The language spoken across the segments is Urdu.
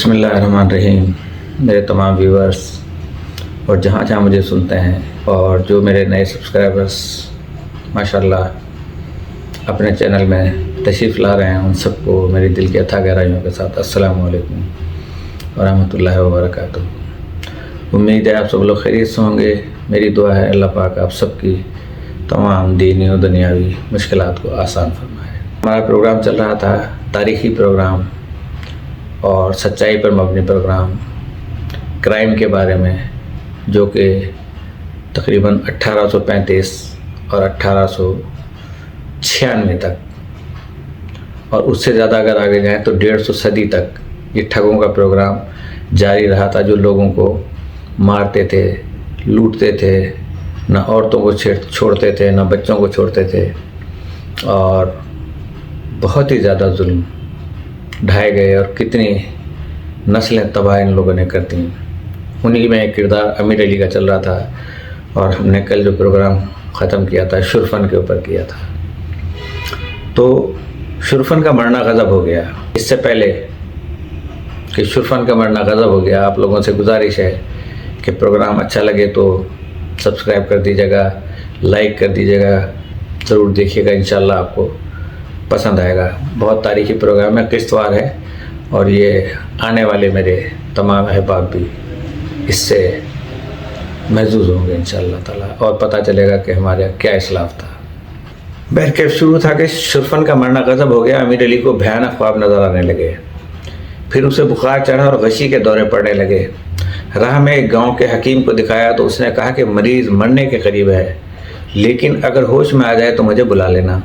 بسم اللہ الرحمن الرحیم. میرے تمام ویورز اور جہاں جہاں مجھے سنتے ہیں اور جو میرے نئے سبسکرائبرز ماشاءاللہ اپنے چینل میں تشریف لا رہے ہیں، ان سب کو میری دل کی اتھا گہرائیوں کے ساتھ السلام علیکم ورحمۃ اللہ وبرکاتہ. امید ہے آپ سب لوگ خیریت سے ہوں گے. میری دعا ہے اللہ پاک آپ سب کی تمام دینی و دنیاوی مشکلات کو آسان فرمائے. ہمارا پروگرام چل رہا تھا تاریخی پروگرام اور سچائی پر مبنی پروگرام، کرائم کے بارے میں، جو کہ تقریباً 1835 اور 1896 تک، اور اس سے زیادہ اگر آگے جائیں تو 150 صدی تک یہ ٹھگوں کا پروگرام جاری رہا تھا، جو لوگوں کو مارتے تھے، لوٹتے تھے، نہ عورتوں کو چھوڑتے تھے نہ بچوں کو چھوڑتے تھے، اور بہت ہی زیادہ ظلم ڈھائے گئے اور کتنی نسلیں تباہ ان لوگوں نے کر دیں. انہی میں ایک کردار امیر علی کا چل رہا تھا، اور ہم نے کل جو پروگرام ختم کیا تھا شرفن کے اوپر کیا تھا. تو شرفن کا مرنا غضب ہو گیا. اس سے پہلے کہ شرفن کا مرنا غضب ہو گیا، آپ لوگوں سے گزارش ہے کہ پروگرام اچھا لگے تو سبسکرائب کر دیجیے گا، لائک کر دیجیے گا، ضرور دیکھیے گا، انشاءاللہ آپ کو پسند آئے گا. بہت تاریخی پروگرام ہے، قسط وار ہے، اور یہ آنے والے میرے تمام احباب بھی اس سے محظوظ ہوں گے انشاءاللہ تعالیٰ، اور پتہ چلے گا کہ ہمارا کیا اسلاف تھا. بہرکیف شروع تھا کہ شرفن کا مرنا غضب ہو گیا. امیر علی کو بھیانک خواب نظر آنے لگے، پھر اسے بخار چڑھا اور غشی کے دورے پڑنے لگے. راہ میں ایک گاؤں کے حکیم کو دکھایا تو اس نے کہا کہ مریض مرنے کے قریب ہے، لیکن اگر ہوش میں آ جائے تو مجھے بلا لینا.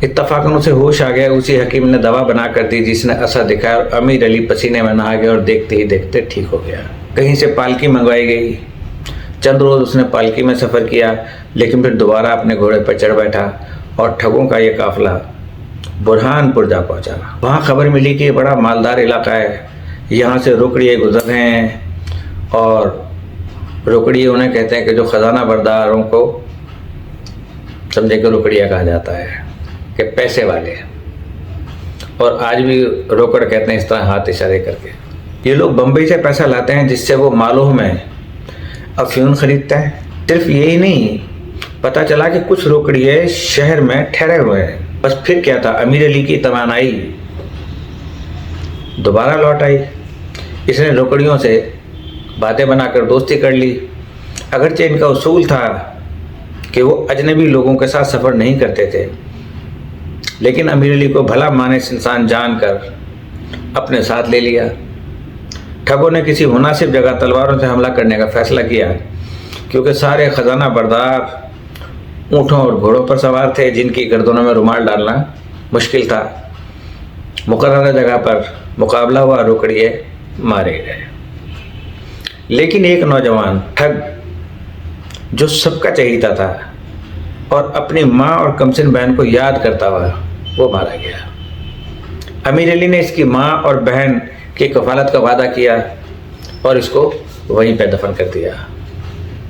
اتفاقاً اسے ہوش آ گیا. اسی حکیم نے دوا بنا کر دی جس نے اثر دکھایا، اور امیر علی پسینے میں نہا گیا اور دیکھتے ہی دیکھتے ٹھیک ہو گیا. کہیں سے پالکی منگوائی گئی. چند روز اس نے پالکی میں سفر کیا، لیکن پھر دوبارہ اپنے گھوڑے پر چڑھ بیٹھا اور ٹھگوں کا یہ قافلہ برہان پور جا پہنچا. وہاں خبر ملی کہ یہ بڑا مالدار علاقہ ہے، یہاں سے روکڑیے گزر رہے ہیں، اور روکڑیے انہیں کہتے ہیں کہ جو خزانہ برداروں کو سمجھے کہ روکڑیا کہا جاتا ہے، کہ پیسے والے، اور آج بھی روکڑ کہتے ہیں اس طرح ہاتھ اشارے کر کے. یہ لوگ بمبئی سے پیسہ لاتے ہیں جس سے وہ مالوہ میں افیون خریدتے ہیں. صرف یہی نہیں، پتہ چلا کہ کچھ روکڑیے شہر میں ٹھہرے ہوئے ہیں. بس پھر کیا تھا، امیر علی کی توانائی دوبارہ لوٹ آئی. اس نے روکڑیوں سے باتیں بنا کر دوستی کر لی. اگرچہ ان کا اصول تھا کہ وہ اجنبی لوگوں کے ساتھ سفر نہیں کرتے تھے، لیکن امیر علی کو بھلا مانس انسان جان کر اپنے ساتھ لے لیا. ٹھگوں نے کسی مناسب جگہ تلواروں سے حملہ کرنے کا فیصلہ کیا، کیونکہ سارے خزانہ بردار اونٹوں اور گھوڑوں پر سوار تھے جن کی گردنوں میں رومال ڈالنا مشکل تھا. مقررہ جگہ پر مقابلہ ہوا، روکڑیے مارے گئے. لیکن ایک نوجوان ٹھگ جو سب کا چہیتا تھا اور اپنی ماں اور کمسن بہن کو یاد کرتا ہوا، وہ مارا گیا. امیر علی نے اس کی ماں اور بہن کی کفالت کا وعدہ کیا اور اس کو وہیں پہ دفن کر دیا.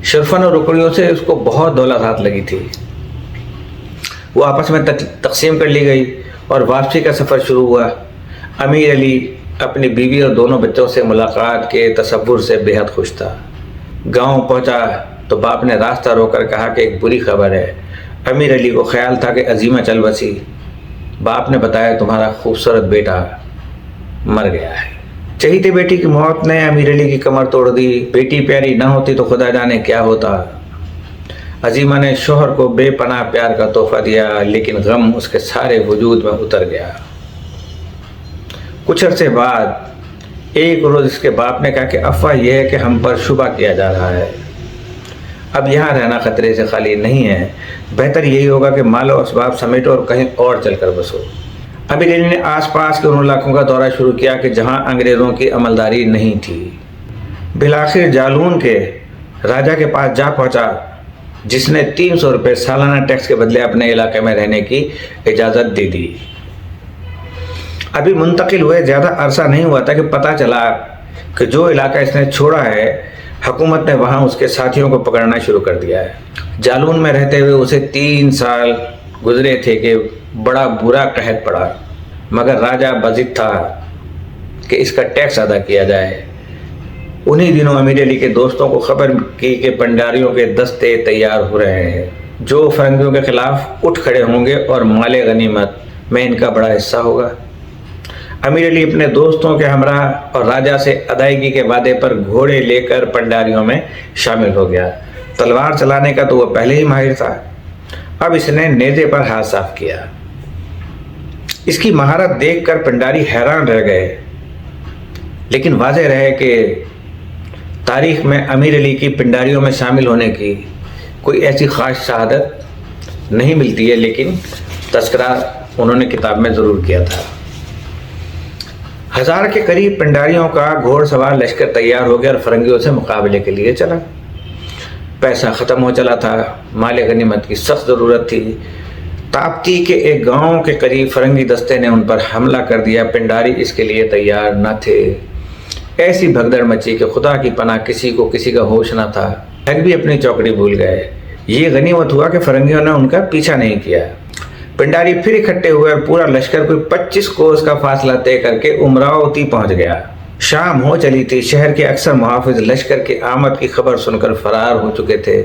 شرفن اور روکڑیوں سے اس کو بہت دولت ہاتھ لگی تھی، وہ آپس میں تقسیم کر لی گئی اور واپسی کا سفر شروع ہوا. امیر علی اپنی بیوی اور دونوں بچوں سے ملاقات کے تصور سے بے حد خوش تھا. گاؤں پہنچا تو باپ نے راستہ روک کر کہا کہ ایک بری خبر ہے. امیر علی کو خیال تھا کہ عزیمہ چل بسی. باپ نے بتایا تمہارا خوبصورت بیٹا مر گیا ہے. چہیتے بیٹی کی موت نے امیر علی کی کمر توڑ دی. بیٹی پیاری نہ ہوتی تو خدا جانے کیا ہوتا. عزیمہ نے شوہر کو بے پناہ پیار کا تحفہ دیا، لیکن غم اس کے سارے وجود میں اتر گیا. کچھ عرصے بعد ایک روز اس کے باپ نے کہا کہ افواہ یہ ہے کہ ہم پر شبہ کیا جا رہا ہے، اب یہاں رہنا خطرے سے خالی نہیں ہے، بہتر یہی ہوگا کہ مال و اسباب سمیٹو اور کہیں اور چل کر بسو. امیر علی نے آس پاس کے ان علاقوں کا دورہ شروع کیا کہ جہاں انگریزوں کی عملداری نہیں تھی. بالآخر جالون کے راجا کے پاس جا پہنچا، جس نے 300 روپے سالانہ ٹیکس کے بدلے اپنے علاقے میں رہنے کی اجازت دے دی. ابھی منتقل ہوئے زیادہ عرصہ نہیں ہوا تھا کہ پتہ چلا کہ جو علاقہ اس نے چھوڑا ہے حکومت نے وہاں اس کے ساتھیوں کو پکڑنا شروع کر دیا ہے. جالون میں رہتے ہوئے اسے 3 سال گزرے تھے کہ بڑا برا قحط پڑا، مگر راجہ بضد تھا کہ اس کا ٹیکس ادا کیا جائے۔ انہی دنوں امیر علی کے دوستوں کو خبر کی کہ پنڈاریوں کے دستے تیار ہو رہے ہیں جو فرنگیوں کے خلاف اٹھ کھڑے ہوں گے اور مال غنیمت میں ان کا بڑا حصہ ہوگا۔ امیر علی اپنے دوستوں کے ہمراہ اور راجہ سے ادائیگی کے وعدے پر گھوڑے لے کر پنڈاریوں میں شامل ہو گیا۔ تلوار چلانے کا تو وہ پہلے ہی ماہر تھا، اب اس نے نیزے پر ہاتھ صاف کیا۔ اس کی مہارت دیکھ کر پنڈاری حیران رہ گئے، لیکن واضح رہے کہ تاریخ میں امیر علی کی پنڈاریوں میں شامل ہونے کی کوئی ایسی خاص شہادت نہیں ملتی ہے، لیکن تذکرہ انہوں نے کتاب میں ضرور کیا تھا۔ 1000 کے قریب پنڈاریوں کا گھوڑ سوار لشکر تیار ہو گیا اور فرنگیوں سے مقابلے کے لیے چلا۔ پیسہ ختم ہو چلا تھا، مال غنیمت کی سخت ضرورت تھی۔ تاپتی کے ایک گاؤں کے قریب فرنگی دستے نے ان پر حملہ کر دیا۔ پنڈاری اس کے لیے تیار نہ تھے۔ ایسی بھگدڑ مچی کہ خدا کی پناہ کسی کو کسی کا ہوش نہ تھا۔ ٹھگ بھی اپنی چوکڑی بھول گئے۔ یہ غنیمت ہوا کہ فرنگیوں نے ان کا پیچھا نہیں کیا۔ پنڈاری پھر اکٹھے ہوئے اور پورا لشکر کوئی 25 کوس کا فاصلہ طے کر کے امراوتی پہنچ گیا۔ شام ہو چلی تھی۔ شہر کے اکثر محافظ لشکر کی آمد کی خبر سن کر فرار ہو چکے تھے۔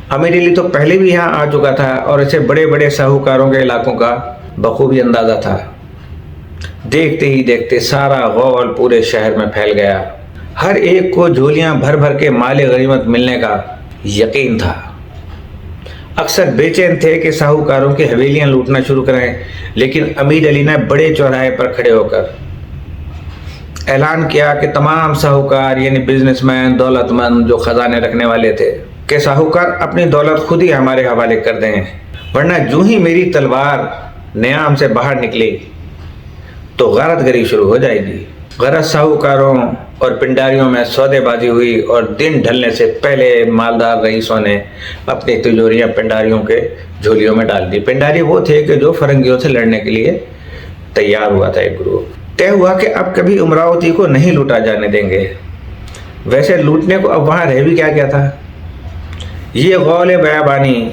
امیر علی تو پہلے بھی یہاں آ چکا تھا اور اسے بڑے بڑے ساہوکاروں کے علاقوں کا بخوبی اندازہ تھا۔ دیکھتے ہی دیکھتے سارا غول پورے شہر میں پھیل گیا۔ ہر ایک کو جھولیاں بھر بھر کے مال غنیمت ملنے کا یقین تھا۔ اکثر بے چین تھے کہ ساہوکاروں کی حویلیاں لوٹنا شروع کریں، لیکن امیر علی نے بڑے چوراہے پر کھڑے ہو کر اعلان کیا کہ تمام ساہوکار یعنی بزنس مین، دولت مند جو خزانے رکھنے والے تھے کہ ساہوکار اپنی دولت خود ہی ہمارے حوالے کر دیں، ورنہ جو ہی میری تلوار نیام سے باہر نکلی تو غارت گری شروع ہو جائے گی۔ غرض ساہوکاروں اور پنڈاریوں میں سودے بازی ہوئی اور دن ڈھلنے سے پہلے مالدار رئیسوں نے اپنی تجوریاں پنڈاریوں کے جھولیوں میں ڈال دی۔ پنڈاری وہ تھے کہ جو فرنگیوں سے لڑنے کے لیے تیار ہوا تھا۔ ایک گروپ طے ہوا کہ اب کبھی امراوتی کو نہیں لوٹا جانے دیں گے۔ ویسے لوٹنے کو اب وہاں رہ بھی کیا تھا۔ یہ غول بیابانی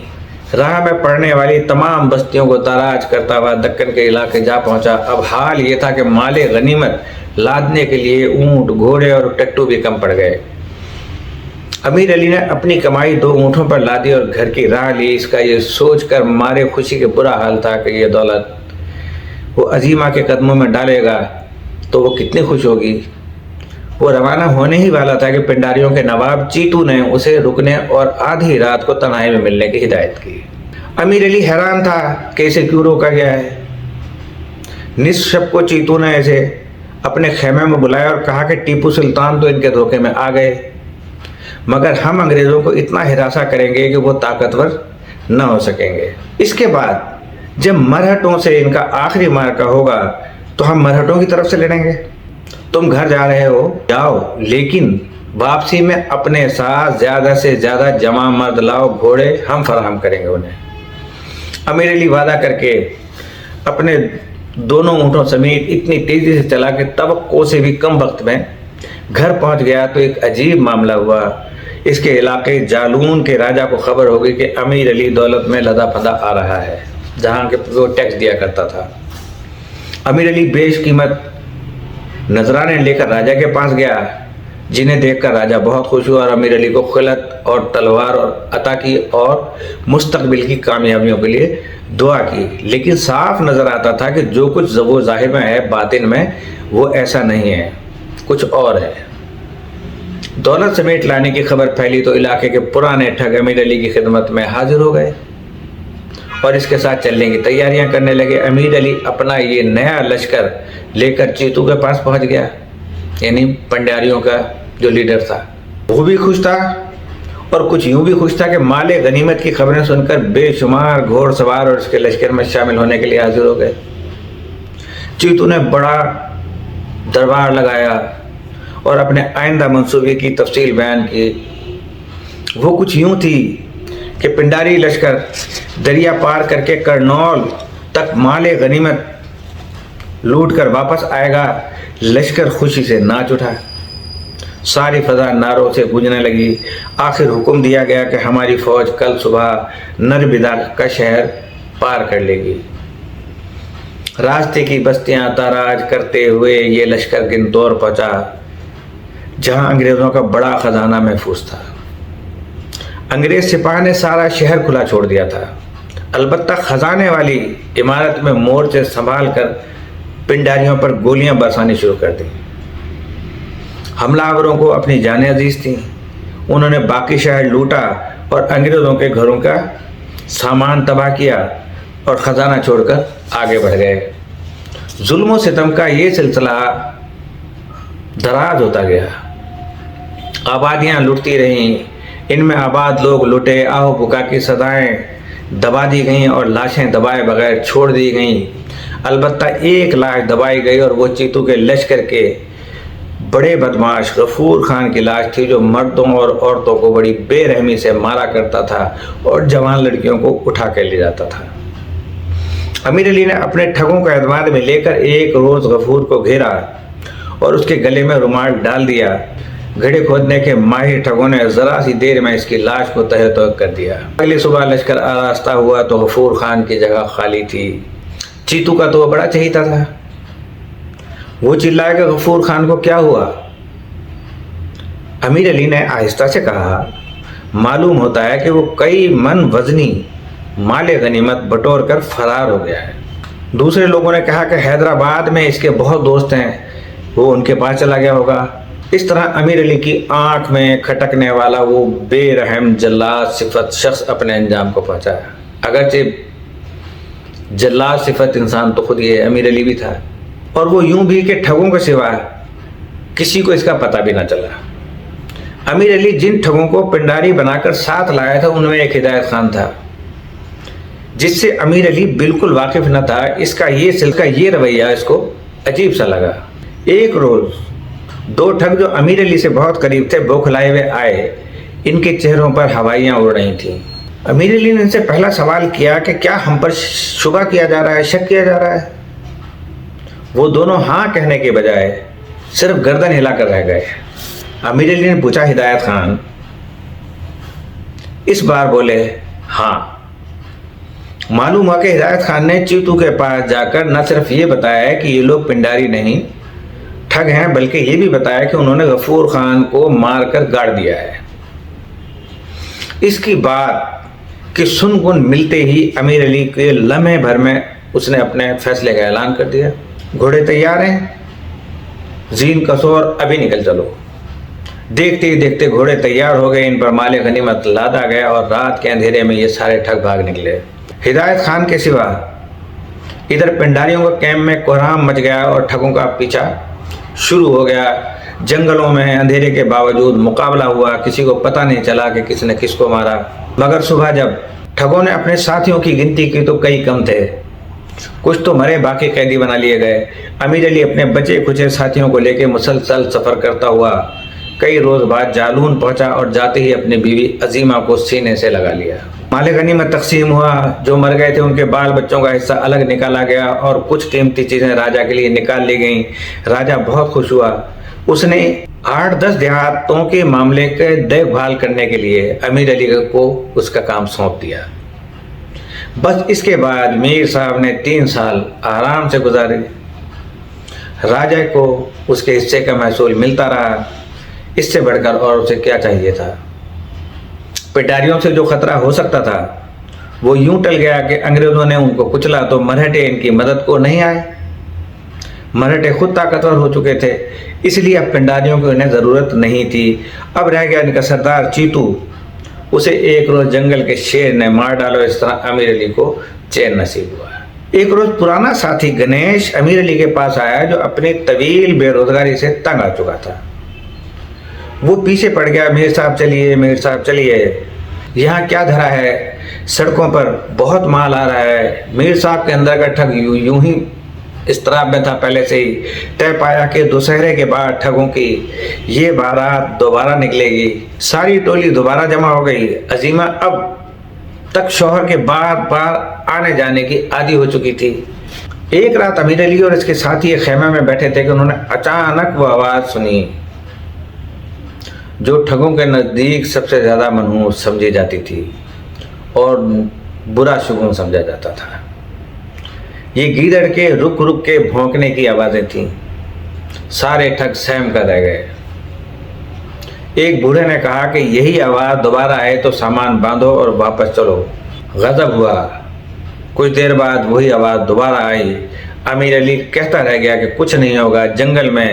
راہ میں پڑنے والی تمام بستیوں کو تاراج کرتا ہوا دکن کے علاقے جا پہنچا۔ اب حال یہ تھا کہ مال غنیمت لادنے کے لیے اونٹ، گھوڑے اور ٹٹو بھی کم پڑ گئے۔ امیر علی نے اپنی کمائی 2 اونٹوں پر لادی اور گھر کی راہ لی۔ اس کا یہ سوچ کر مارے خوشی کے برا حال تھا کہ یہ دولت وہ عظیمہ کے قدموں میں ڈالے گا تو وہ کتنی خوش ہوگی۔ وہ روانہ ہونے ہی والا تھا کہ پنڈاریوں کے نواب چیتو نے اسے رکنے اور آدھی رات کو تنہائی میں ملنے کی ہدایت کی۔ امیر علی حیران تھا کہ اسے کیوں روکا گیا ہے۔ نصف شب کو چیتو نے اسے اپنے خیمے میں بلایا اور کہا کہ ٹیپو سلطان تو ان کے دھوکے میں آ گئے، مگر ہم انگریزوں کو اتنا ہراساں کریں گے کہ وہ طاقتور نہ ہو سکیں گے۔ اس کے بعد جب مرہٹوں سے ان کا آخری معرکہ ہوگا تو ہم مرہٹوں کی طرف سے لڑیں گے۔ تم گھر جا رہے ہو، جاؤ، لیکن واپسی میں اپنے ساتھ زیادہ سے زیادہ جوان مرد لاؤ، گھوڑے ہم فراہم کریں گے انہیں۔ امیر علی وعدہ کر کے اپنے دونوں اونٹوں سمیت اتنی تیزی سے چلا کہ توقع سے بھی کم وقت میں گھر پہنچ گیا تو ایک عجیب معاملہ ہوا۔ اس کے علاقے جالون کے راجہ کو خبر ہو گئی کہ امیر علی دولت میں لدا پھدا آ رہا ہے، جہاں کہ وہ ٹیکس دیا کرتا تھا۔ امیر علی بیش قیمت نذرانے لے کر راجہ کے پاس گیا، جنہیں دیکھ کر راجہ بہت خوش ہوا اور امیر علی کو خلعت اور تلوار اور عطا کی اور مستقبل کی کامیابیوں کے لیے دعا کی۔ لیکن صاف نظر آتا تھا کہ جو کچھ وہ ظاہر میں ہے باطن میں وہ ایسا نہیں ہے، کچھ اور ہے۔ دولت سمیت لانے کی خبر پھیلی تو علاقے کے پرانے ٹھگ امیر علی کی خدمت میں حاضر ہو گئے اور اس کے ساتھ چلنے کی تیاریاں کرنے لگے۔ امیر علی اپنا یہ نیا لشکر لے کر چیتو کے پاس پہنچ گیا، یعنی پنڈاریوں کا جو لیڈر تھا۔ وہ بھی خوش تھا اور کچھ یوں بھی خوش تھا کہ مال غنیمت کی خبریں سن کر بے شمار گھوڑ سوار اور اس کے لشکر میں شامل ہونے کے لیے حاضر ہو گئے۔ چیتو نے بڑا دربار لگایا اور اپنے آئندہ منصوبے کی تفصیل بیان کی۔ وہ کچھ یوں تھی کہ پنڈاری لشکر دریا پار کر کے کرنول تک مال غنیمت لوٹ کر واپس آئے گا۔ لشکر خوشی سے ناچ اٹھا، ساری فضا نعروں سے گونجنے لگی۔ آخر حکم دیا گیا کہ ہماری فوج کل صبح نربدا کا شہر پار کر لے گی۔ راستے کی بستیاں تاراج کرتے ہوئے یہ لشکر گندور پہنچا، جہاں انگریزوں کا بڑا خزانہ محفوظ تھا۔ انگریز سپاہ نے سارا شہر کھلا چھوڑ دیا تھا، البتہ خزانے والی عمارت میں مورچے سنبھال کر پنڈاریوں پر گولیاں برسانی شروع کر دیں۔ حملہ آوروں کو اپنی جانیں عزیز تھیں، انہوں نے باقی شہر لوٹا اور انگریزوں کے گھروں کا سامان تباہ کیا اور خزانہ چھوڑ کر آگے بڑھ گئے۔ ظلم و ستم کا یہ سلسلہ دراز ہوتا گیا، آبادیاں لٹتی رہیں، ان میں آباد لوگ لٹے، آہو بکا کی صدائیں دبا دی گئیں اور لاشیں دبائے بغیر چھوڑ دی گئیں۔ البتہ ایک لاش دبائی گئی اور وہ چیتو کے لشکر کے بڑے بدماش غفور خان کی لاش تھی، جو مردوں اور عورتوں کو بڑی بے رحمی سے مارا کرتا تھا اور جوان لڑکیوں کو اٹھا کے لے جاتا تھا۔ امیر علی نے اپنے ٹھگوں کا اعتماد میں لے کر ایک روز غفور کو گھیرا اور اس کے گلے میں رومال ڈال دیا۔ گھڑے کھودنے کے ماہر ٹھگوں نے ذرا سی دیر میں اس کی لاش کو تہہ تہہ کر دیا۔ اگلی صبح لشکر آراستہ ہوا تو غفور خان کی جگہ خالی تھی۔ چیتو کا تو وہ بڑا چہیتا تھا، وہ چلایا کہ غفور خان کو کیا ہوا؟ امیر علی نے آہستہ سے کہا، معلوم ہوتا ہے کہ وہ کئی من وزنی مال غنیمت بٹور کر فرار ہو گیا ہے۔ دوسرے لوگوں نے کہا کہ حیدرآباد میں اس کے بہت دوست ہیں، وہ ان کے پاس چلا گیا ہوگا۔ اس طرح امیر علی کی آنکھ میں کھٹکنے والا وہ بے رحم جلاد صفت شخص اپنے انجام کو پہنچا۔ اگرچہ جلاد صفت انسان تو خود یہ امیر علی بھی تھا، اور وہ یوں بھی کہ ٹھگوں کے سوا کسی کو اس کا پتہ بھی نہ چلا۔ امیر علی جن ٹھگوں کو پنڈاری بنا کر ساتھ لایا تھا ان میں ایک ہدایت خان تھا، جس سے امیر علی بالکل واقف نہ تھا۔ اس کا یہ رویہ اس کو عجیب سا لگا۔ ایک روز دو ٹھگ جو امیر علی سے بہت قریب تھے بوکھلائے ہوئے آئے، ان کے چہروں پر ہوائیاں اڑ رہی تھیں۔ امیر علی نے ان سے پہلا سوال کیا کہ کیا ہم پر شبہ کیا جا رہا ہے، شک کیا جا رہا ہے؟ وہ دونوں ہاں کہنے کے بجائے صرف گردن ہلا کر رہ گئے۔ امیر علی نے پوچھا، ہدایت خان؟ اس بار بولے ہاں۔ معلوم ہوا کہ ہدایت خان نے چیتو کے پاس جا کر نہ صرف یہ بتایا کہ یہ لوگ پنڈاری نہیں ٹھگ ہیں، بلکہ یہ بھی بتایا کہ انہوں نے غفور خان کو مار کر گاڑ دیا ہے۔ اس کی بات کہ سن گن ملتے ہی امیر علی کے لمحے بھر میں اس نے اپنے فیصلے کا اعلان کر دیا۔ گھوڑے تیار ہیں، زین کسور ابھی نکل چلو۔ دیکھتے ہی دیکھتے گھوڑے تیار ہو گئے، ان پر مال غنیمت لادا گیا اور رات کے اندھیرے میں یہ سارے ٹھگ بھاگ نکلے۔ ہدایت خان کے سوا ادھر پنڈاریوں کا کیمپ میں کوہرام مچ گیا اور ٹھگوں کا پیچھا شروع ہو گیا۔ جنگلوں میں اندھیرے کے باوجود مقابلہ ہوا، کسی کو پتہ نہیں چلا کہ کس نے کس کو مارا۔ مگر صبح جب ٹھگوں نے اپنے ساتھیوں کی گنتی کی تو کئی کم تھے، کچھ تو مرے، باقی قیدی بنا لیے گئے۔ امیر علی اپنے بچے کچے ساتھیوں کو لے کے مسلسل سفر کرتا ہوا کئی روز بعد جالون پہنچا اور جاتے ہی اپنی بیوی عظیمہ کو سینے سے لگا لیا۔ مال غنیمت تقسیم ہوا، جو مر گئے تھے ان کے بال بچوں کا حصہ الگ نکالا گیا اور کچھ قیمتی چیزیں راجہ کے لیے نکال لی گئیں۔ راجہ بہت خوش ہوا، اس نے 8-10 دیہاتوں کے معاملے کے دیکھ بھال کرنے کے لیے امیر علی کو اس کا کام سونپ دیا۔ بس اس کے بعد میر صاحب نے 3 سال آرام سے گزارے۔ راجہ کو اس کے حصے کا محصول ملتا رہا، اس سے بڑھ کر اور اسے کیا چاہیے تھا؟ پٹاریوں سے جو خطرہ ہو سکتا تھا وہ یوں ٹل گیا کہ انگریزوں نے ان کو کچلا تو مرہٹے ان کی مدد کو نہیں آئے۔ مرہٹے خود طاقتور ہو چکے تھے، اس لیے اب پنڈاریوں کی انہیں ضرورت نہیں تھی۔ اب رہ گیا ان کا سردار چیتو، اسے ایک روز جنگل کے شیر نے مار ڈالو۔ اس طرح امیر علی کو چین نصیب ہوا۔ ایک روز پرانا ساتھی گنیش امیر علی کے پاس آیا، جو اپنی طویل بے روزگاری سے تنگ آ چکا تھا۔ وہ پیچھے پڑ گیا، میر صاحب چلیے، میر صاحب چلیے، یہاں کیا دھرا ہے؟ سڑکوں پر بہت مال آ رہا ہے۔ میر صاحب کے اندر کا ٹھگ یوں ہی اضطراب میں تھا پہلے سے ہی۔ طے پایا کہ دوسہرے کے بعد ٹھگوں کی یہ بارات دوبارہ نکلے گی۔ ساری ٹولی دوبارہ جمع ہو گئی۔ عظیمہ اب تک شوہر کے بار بار آنے جانے کی عادی ہو چکی تھی۔ ایک رات امیر علی اور اس کے ساتھی ایک خیمے میں بیٹھے تھے کہ انہوں نے اچانک وہ آواز سنی جو ٹھگوں کے نزدیک سب سے زیادہ منحوس سمجھی جاتی تھی اور برا شگون سمجھا جاتا تھا۔ یہ گیدڑ کے رک رک کے بھونکنے کی آوازیں تھیں. سارے ٹھگ سہم کر رہ گئے. ایک بوڑھے نے کہا کہ یہی آواز دوبارہ آئے تو سامان باندھو اور واپس چلو. غضب ہوا. کچھ دیر بعد وہی آواز دوبارہ آئی. امیر علی کہتا رہ گیا کہ کچھ نہیں ہوگا، جنگل میں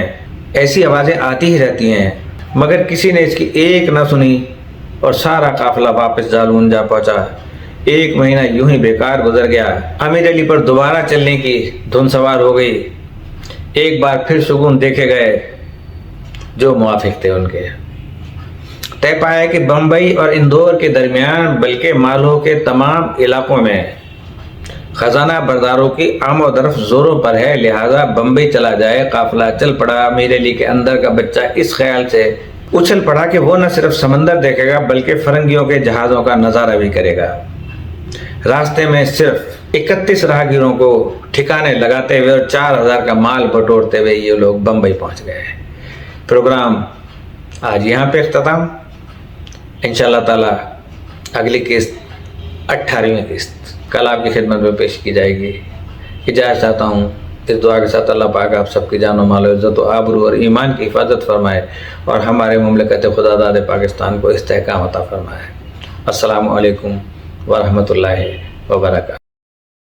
ایسی آوازیں آتی ہی رہتی ہیں. مگر کسی نے اس کی ایک نہ سنی اور سارا قافلہ واپس جالون جا پہنچا. 1 مہینہ یوں ہی بیکار گزر گیا. امیر علی پر دوبارہ چلنے کی دھن سوار ہو گئی. ایک بار پھر شگون دیکھے گئے جو موافق تھے ان کے. طے پایا کہ بمبئی اور اندور کے درمیان بلکہ مالوہ کے تمام علاقوں میں خزانہ برداروں کی آمد و رفت زوروں پر ہے، لہذا بمبئی چلا جائے. قافلہ چل پڑا. امیر علی کے اندر کا بچہ اس خیال سے اچھل پڑا کہ وہ نہ صرف سمندر دیکھے گا بلکہ فرنگیوں کے جہازوں کا نظارہ بھی کرے گا. راستے میں صرف 31 راہگیروں کو ٹھکانے لگاتے ہوئے اور 4000 کا مال بٹورتے ہوئے یہ لوگ بمبئی پہنچ گئے. پروگرام آج یہاں پہ اختتام. انشاءاللہ تعالی اگلی قسط 18ویں قسط کل آپ کی خدمت میں پیش کی جائے گی. اجازت چاہتا ہوں اس دعا کے ساتھ اللہ پاک آپ سب کی جان و مال و عزت و آبرو اور ایمان کی حفاظت فرمائے اور ہمارے مملکت خدا داد پاکستان کو استحکام عطا فرمائے. السلام علیکم ورحمۃ اللہ وبرکاتہ.